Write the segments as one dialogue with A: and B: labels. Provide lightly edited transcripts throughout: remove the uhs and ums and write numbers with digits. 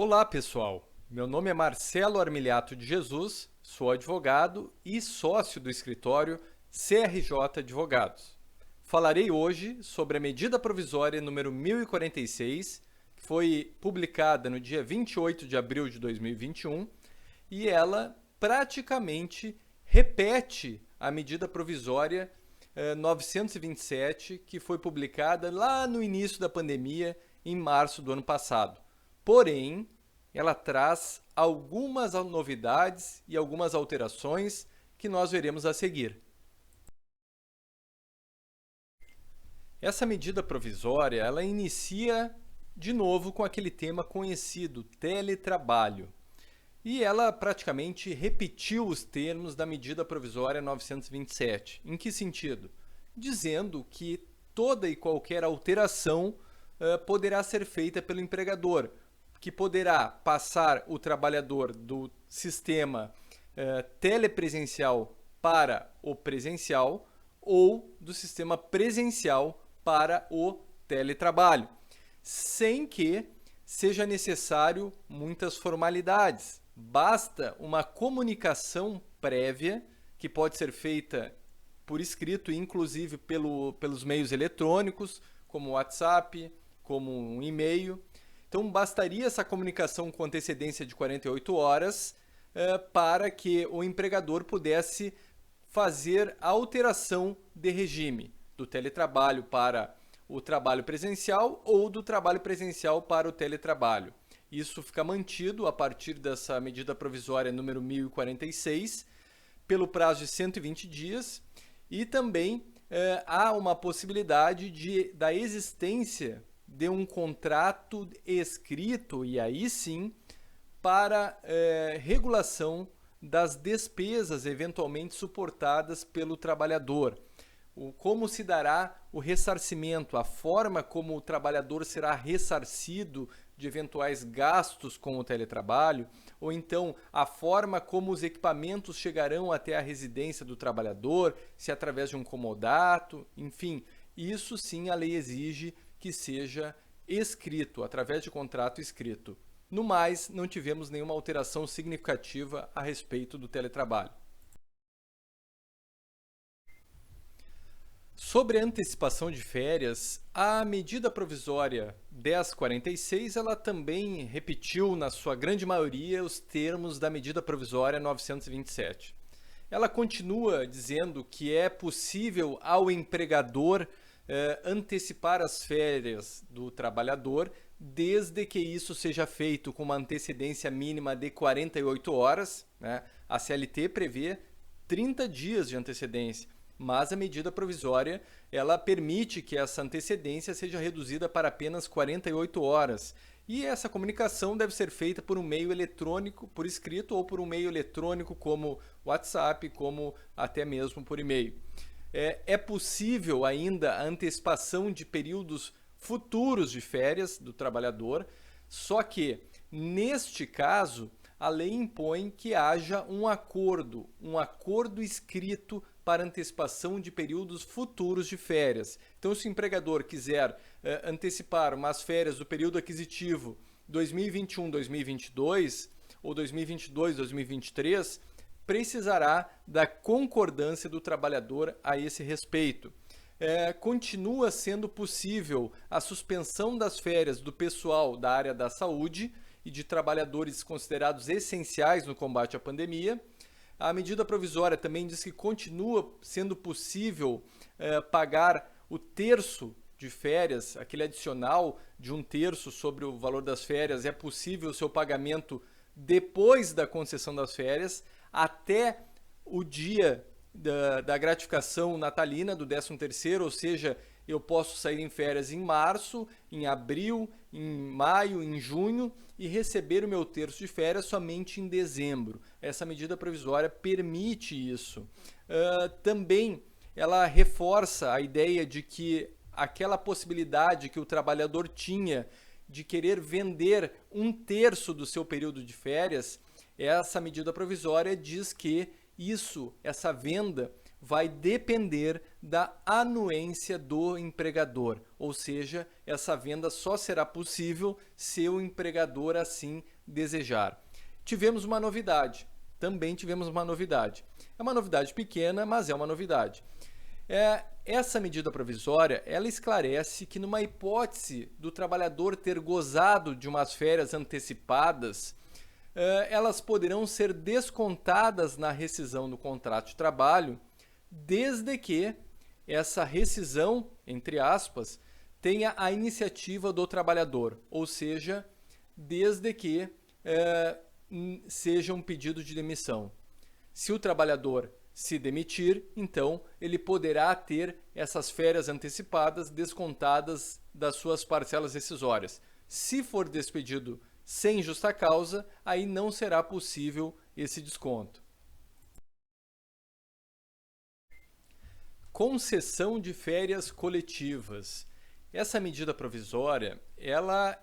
A: Olá, pessoal. Meu nome é Marcelo Armiliato de Jesus, sou advogado e sócio do escritório CRJ Advogados. Falarei hoje sobre a medida provisória número 1046, que foi publicada no dia 28 de abril de 2021, e ela praticamente repete a medida provisória 927, que foi publicada lá no início da pandemia, em março do ano passado. Porém, ela traz algumas novidades e algumas alterações que nós veremos a seguir. Essa medida provisória, ela inicia de novo com aquele tema conhecido, teletrabalho. E ela praticamente repetiu os termos da medida provisória 927. Em que sentido? Dizendo que toda e qualquer alteração poderá ser feita pelo empregador, que poderá passar o trabalhador do sistema telepresencial para o presencial ou do sistema presencial para o teletrabalho, sem que seja necessário muitas formalidades. Basta uma comunicação prévia, que pode ser feita por escrito, inclusive pelos meios eletrônicos, como o WhatsApp, como um e-mail. Então, bastaria essa comunicação com antecedência de 48 horas para que o empregador pudesse fazer a alteração de regime do teletrabalho para o trabalho presencial ou do trabalho presencial para o teletrabalho. Isso fica mantido a partir dessa medida provisória número 1046, pelo prazo de 120 dias, e também há uma possibilidade da existência de um contrato escrito, e aí sim, para regulação das despesas eventualmente suportadas pelo trabalhador. Como se dará o ressarcimento, a forma como o trabalhador será ressarcido de eventuais gastos com o teletrabalho, ou então a forma como os equipamentos chegarão até a residência do trabalhador, se através de um comodato, enfim, isso sim a lei exige que seja escrito, através de contrato escrito. No mais, não tivemos nenhuma alteração significativa a respeito do teletrabalho. Sobre a antecipação de férias, a medida provisória 1046, ela também repetiu, na sua grande maioria, os termos da medida provisória 927. Ela continua dizendo que é possível ao empregador antecipar as férias do trabalhador, desde que isso seja feito com uma antecedência mínima de 48 horas. Né? A CLT prevê 30 dias de antecedência, mas a medida provisória ela permite que essa antecedência seja reduzida para apenas 48 horas. E essa comunicação deve ser feita por um meio eletrônico, por escrito, ou por um meio eletrônico como WhatsApp, como até mesmo por e-mail. É possível ainda a antecipação de períodos futuros de férias do trabalhador, só que, neste caso, a lei impõe que haja um acordo escrito para antecipação de períodos futuros de férias. Então, se o empregador quiser antecipar umas férias do período aquisitivo 2021-2022 ou 2022-2023, precisará da concordância do trabalhador a esse respeito. Continua sendo possível a suspensão das férias do pessoal da área da saúde e de trabalhadores considerados essenciais no combate à pandemia. A medida provisória também diz que continua sendo possível pagar o terço de férias, aquele adicional de um terço sobre o valor das férias, é possível o seu pagamento depois da concessão das férias, até o dia da gratificação natalina do 13º, ou seja, eu posso sair em férias em março, em abril, em maio, em junho e receber o meu terço de férias somente em dezembro. Essa medida provisória permite isso. Também ela reforça a ideia de que aquela possibilidade que o trabalhador tinha de querer vender um terço do seu período de férias, essa medida provisória diz que essa venda vai depender da anuência do empregador, ou seja, essa venda só será possível se o empregador assim desejar. Tivemos uma novidade, também tivemos uma novidade. É uma novidade pequena, mas é uma novidade. Essa medida provisória, ela esclarece que numa hipótese do trabalhador ter gozado de umas férias antecipadas, elas poderão ser descontadas na rescisão do contrato de trabalho, desde que essa rescisão, entre aspas, tenha a iniciativa do trabalhador, ou seja, desde que seja um pedido de demissão. Se o trabalhador se demitir, então ele poderá ter essas férias antecipadas descontadas das suas parcelas rescisórias. Se for despedido sem justa causa, aí não será possível esse desconto. Concessão de férias coletivas. Essa medida provisória, ela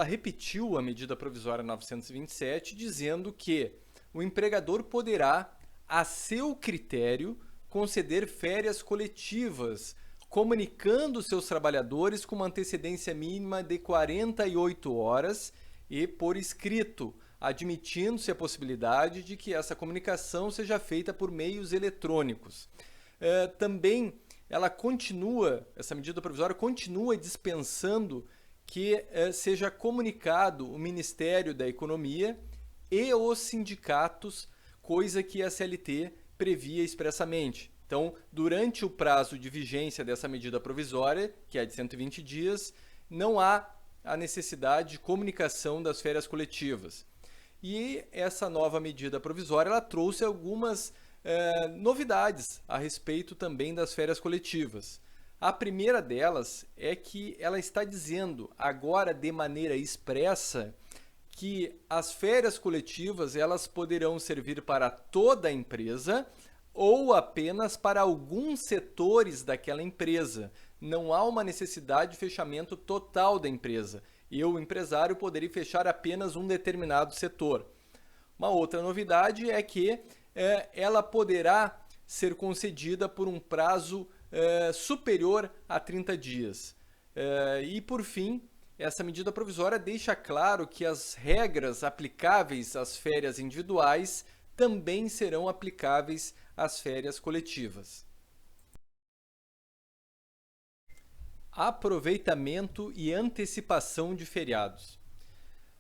A: repetiu a medida provisória 927, dizendo que o empregador poderá, a seu critério, conceder férias coletivas, comunicando seus trabalhadores com uma antecedência mínima de 48 horas e por escrito, admitindo-se a possibilidade de que essa comunicação seja feita por meios eletrônicos. Também essa medida provisória continua dispensando que seja comunicado o Ministério da Economia e os sindicatos, coisa que a CLT previa expressamente. Então, durante o prazo de vigência dessa medida provisória, que é de 120 dias, não há a necessidade de comunicação das férias coletivas. E essa nova medida provisória ela trouxe algumas novidades a respeito também das férias coletivas. A primeira delas é que ela está dizendo agora de maneira expressa que as férias coletivas elas poderão servir para toda a empresa ou apenas para alguns setores daquela empresa. Não há uma necessidade de fechamento total da empresa. Eu, o empresário, poderia fechar apenas um determinado setor. Uma outra novidade é que ela poderá ser concedida por um prazo superior a 30 dias. E, por fim, essa medida provisória deixa claro que as regras aplicáveis às férias individuais também serão aplicáveis às férias coletivas. Aproveitamento e antecipação de feriados.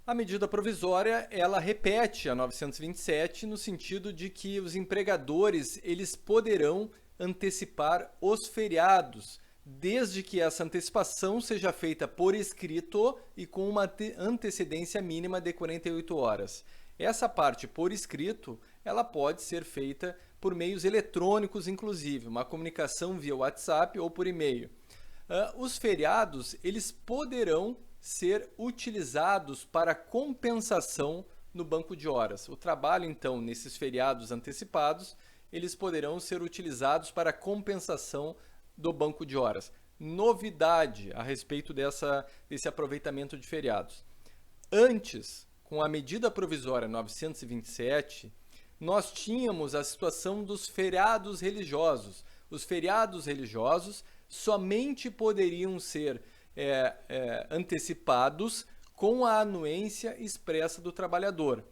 A: A medida provisória, ela repete a 927 no sentido de que os empregadores eles poderão antecipar os feriados, desde que essa antecipação seja feita por escrito e com uma antecedência mínima de 48 horas. Essa parte por escrito, ela pode ser feita por meios eletrônicos, inclusive, uma comunicação via WhatsApp ou por e-mail. Os feriados, eles poderão ser utilizados para compensação no banco de horas. O trabalho, então, nesses feriados antecipados, eles poderão ser utilizados para compensação do banco de horas. Novidade a respeito desse aproveitamento de feriados. Antes, com a medida provisória 927, nós tínhamos a situação dos feriados religiosos. Os feriados religiosos somente poderiam ser antecipados com a anuência expressa do trabalhador.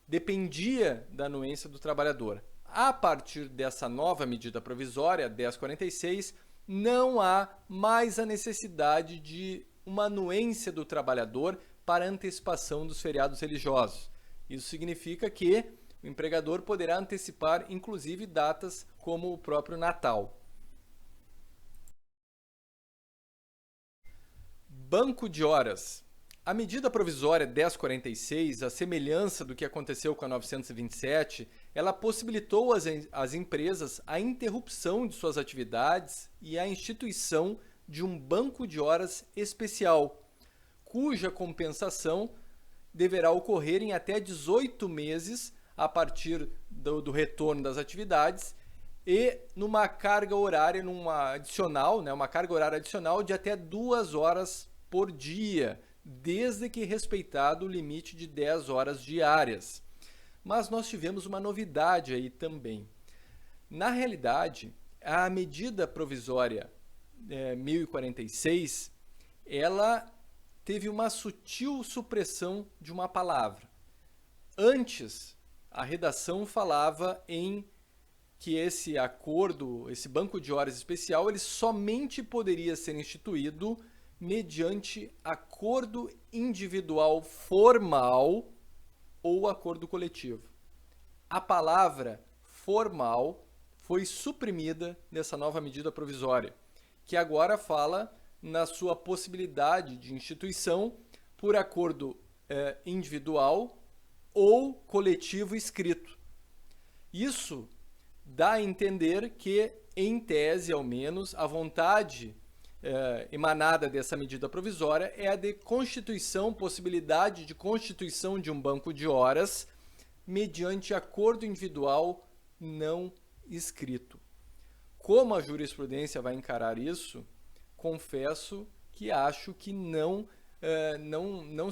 A: Dependia da anuência do trabalhador. A partir dessa nova medida provisória, 1046, não há mais a necessidade de uma anuência do trabalhador para antecipação dos feriados religiosos. Isso significa que o empregador poderá antecipar, inclusive, datas como o próprio Natal. Banco de horas. A medida provisória 1046, a semelhança do que aconteceu com a 927, ela possibilitou às empresas a interrupção de suas atividades e a instituição de um banco de horas especial, cuja compensação deverá ocorrer em até 18 meses a partir do retorno das atividades e numa carga horária uma carga horária adicional de até 2 horas por dia, desde que respeitado o limite de 10 horas diárias. Mas nós tivemos uma novidade aí também. Na realidade, a medida provisória 1046, ela teve uma sutil supressão de uma palavra. Antes, a redação falava em que esse acordo, esse banco de horas especial, ele somente poderia ser instituído mediante acordo individual formal ou acordo coletivo. A palavra formal foi suprimida nessa nova medida provisória, que agora fala na sua possibilidade de instituição por acordo individual ou coletivo escrito. Isso dá a entender que, em tese ao menos, a vontade emanada dessa medida provisória é a de constituição, possibilidade de constituição de um banco de horas mediante acordo individual não escrito. Como a jurisprudência vai encarar isso, confesso que acho que não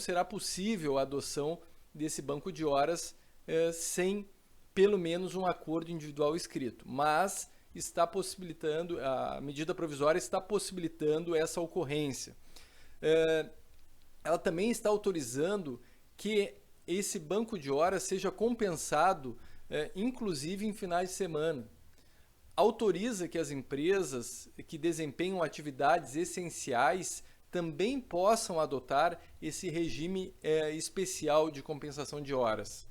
A: será possível a adoção desse banco de horas sem pelo menos um acordo individual escrito, mas está possibilitando, a medida provisória está possibilitando essa ocorrência. Ela também está autorizando que esse banco de horas seja compensado, inclusive em finais de semana. Autoriza que as empresas que desempenham atividades essenciais também possam adotar esse regime especial de compensação de horas.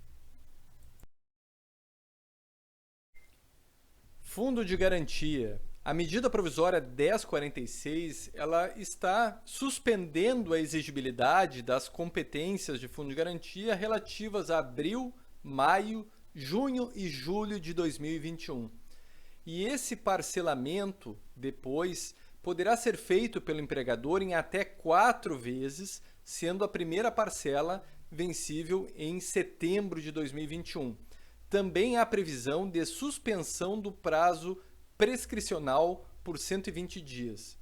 A: Fundo de garantia. A medida provisória 1046, ela está suspendendo a exigibilidade das competências de fundo de garantia relativas a abril, maio, junho e julho de 2021. E esse parcelamento, depois, poderá ser feito pelo empregador em até 4 vezes, sendo a primeira parcela vencível em setembro de 2021. Também há previsão de suspensão do prazo prescricional por 120 dias.